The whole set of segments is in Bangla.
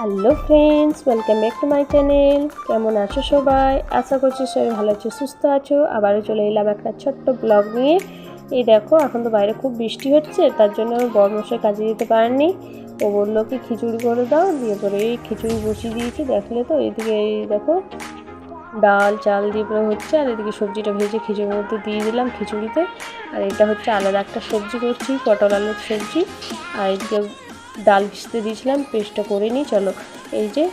Hello friends, welcome back to my channel. কেমন আছো সবাই? আশা করছি সবাই ভালো আছো, সুস্থ আছো। আবারও চলে এলাম একটা ছোট্ট ব্লগ নিয়ে। এই দেখো, এখন তো বাইরে খুব বৃষ্টি হচ্ছে, তার জন্য আমি বড়মশাই কাজে যেতে পারেননি। ও বললো কি খিচুড়ি করে দাও, দিয়ে পরে এই খিচুড়ি বসিয়ে দিয়েছি। দেখলে তো, এইদিকে এই দেখো ডাল চাল দিয়ে পরে হচ্ছে, আর এদিকে সবজিটা ভেজে খিচুড়ির মধ্যে দিয়ে দিলাম খিচুড়িতে। আর এটা হচ্ছে আলাদা একটা সবজি করছি, পটল আলুর সবজি। আর এদিকে ডাল ভিজতে দিয়েছিলাম, পেস্টটা করে নিই। চলো, এই যে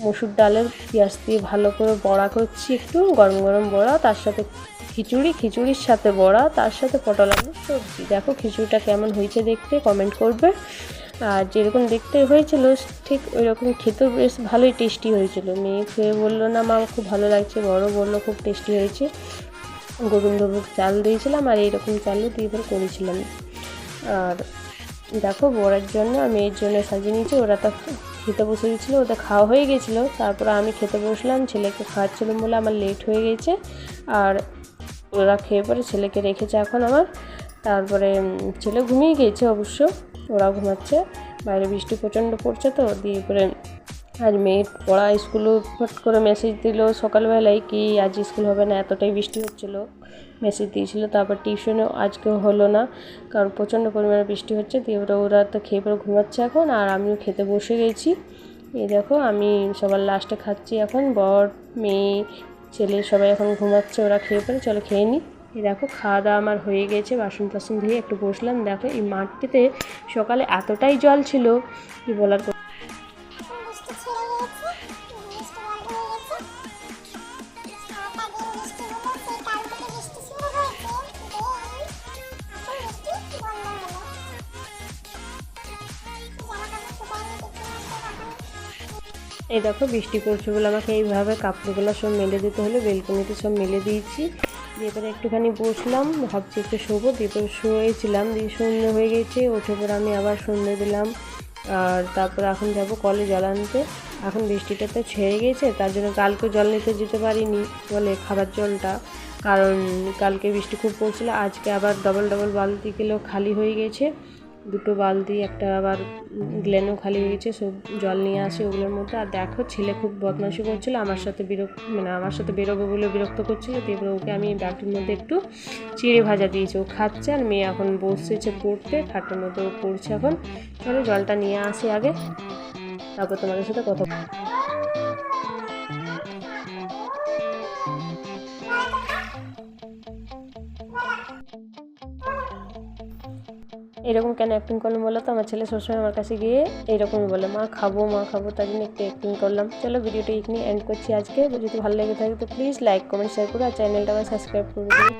মসুর ডালের পেঁয়াজ দিয়ে ভালো করে বড়া করছি, একটু গরম গরম বড়া, তার সাথে খিচুড়ির সাথে বড়া, তার সাথে পটল আলুর সবজি। দেখো খিচুড়িটা কেমন হয়েছে দেখতে, কমেন্ট করবে। আর যেরকম দেখতে হয়েছিল ঠিক ওই রকম খেতেও বেশ ভালোই টেস্টি হয়েছিল। মেয়ে খেয়ে বললো না মা খুব ভালো লাগছে, বড় বললো খুব টেস্টি হয়েছে। গোবিন্দভোগ চাল দিয়েছিলাম আর এইরকম চালও দিয়ে করেছিলাম। আর দেখো, বড়ার জন্য আমি এর জন্য সাজিয়ে নিয়েছি। ওরা তো খেতে বসে গেছিলো, ওদের খাওয়া হয়ে গেছিলো। তারপরে আমি খেতে বসলাম, ছেলেকে খাওয়াচ্ছিলাম বলে আমার লেট হয়ে গেছে। আর ওরা খেয়ে পরে ছেলেকে রেখেছে এখন আমার। তারপরে ছেলে ঘুমিয়ে গিয়েছে অবশ্য, ওরা ঘুমাচ্ছে। বাইরে বৃষ্টি প্রচণ্ড পড়ছে তো, দিয়ে পরে আজ মেয়ের পড়া স্কুলও ফট করে মেসেজ দিল সকালবেলায় কি আজ স্কুল হবে না, এতটাই বৃষ্টি হচ্ছিলো, মেসেজ দিয়েছিল। তারপর টিউশনেও আজকেও হলো না, কারণ প্রচণ্ড পরিমাণে বৃষ্টি হচ্ছে। দিয়ে ওরা তো খেয়ে পরে ঘুমাচ্ছে এখন, আর আমিও খেতে বসে গেছি। এই দেখো, আমি সবার লাস্টে খাচ্ছি এখন, বর মেয়ে ছেলে সবাই এখন ঘুমাচ্ছে, ওরা খেয়ে পরে। চলো খেয়ে নিই। এই দেখো, খাওয়া দাওয়া আমার হয়ে গেছে, বাসন টাসন ধুয়ে একটু বসলাম। দেখো, এই মাঠটিতে সকালে এতটাই জল ছিল কি বলার। এই দেখো, বৃষ্টি পড়ছে বলে আমাকে এইভাবে কাপড়গুলো সব মেলে দিতে হলো, বেলকনিতে সব মেলে দিয়েছি। দিয়ে পরে একটুখানি বসলাম, ভাবছি একটু শোবো। দিয়ে পরে শুয়েছিলাম, দিয়ে সন্ধ্যে হয়ে গেছে, উঠে পরে আমি আবার সন্ধ্যে দিলাম। আর তারপরে এখন যাব কলে জল আনতে। এখন বৃষ্টিটা তো ছেড়ে গেছে, তার জন্য কালকে জল নিতে যেতে পারিনি বলে খাবার জলটা, কারণ কালকে বৃষ্টি খুব পড়ছিল। আজকে আবার ডবল বালতিগুলো খালি হয়ে গেছে, দুটো বালতি, একটা আবার গ্লেনও খালি হয়ে গেছে, সব জল নিয়ে আসি ওগুলোর মধ্যে। আর দেখো, ছেলে খুব বদমাশি করছিল, আমার সাথে আমার সাথে বেরোবে বলে বিরক্ত করছিল। তারপরে ওকে আমি ব্যাগটির মধ্যে একটু চিড়ে ভাজা দিয়েছি, ও খাচ্ছে। আর মেয়ে এখন বসেছে পড়তে, খাটের মধ্যে ও পড়ছে এখন। চলো জলটা নিয়ে আসি আগে, তারপর তোমাদের সাথে কথা। এরকম কেন অ্যাক্টিং করলাম বলো তো? আমার ছেলে সবসময় আমার কাছে গিয়ে এরকমই বলে, মা খাবো তার জন্য একটু অ্যাক্টিং করলাম। চলো, ভিডিওটা এখানে এন্ড করছি আজকে। যদি ভালো লেগে থাকে তো প্লিজ লাইক কমেন্ট শেয়ার করো, আর চ্যানেলটা সাবস্ক্রাইব করে দিন।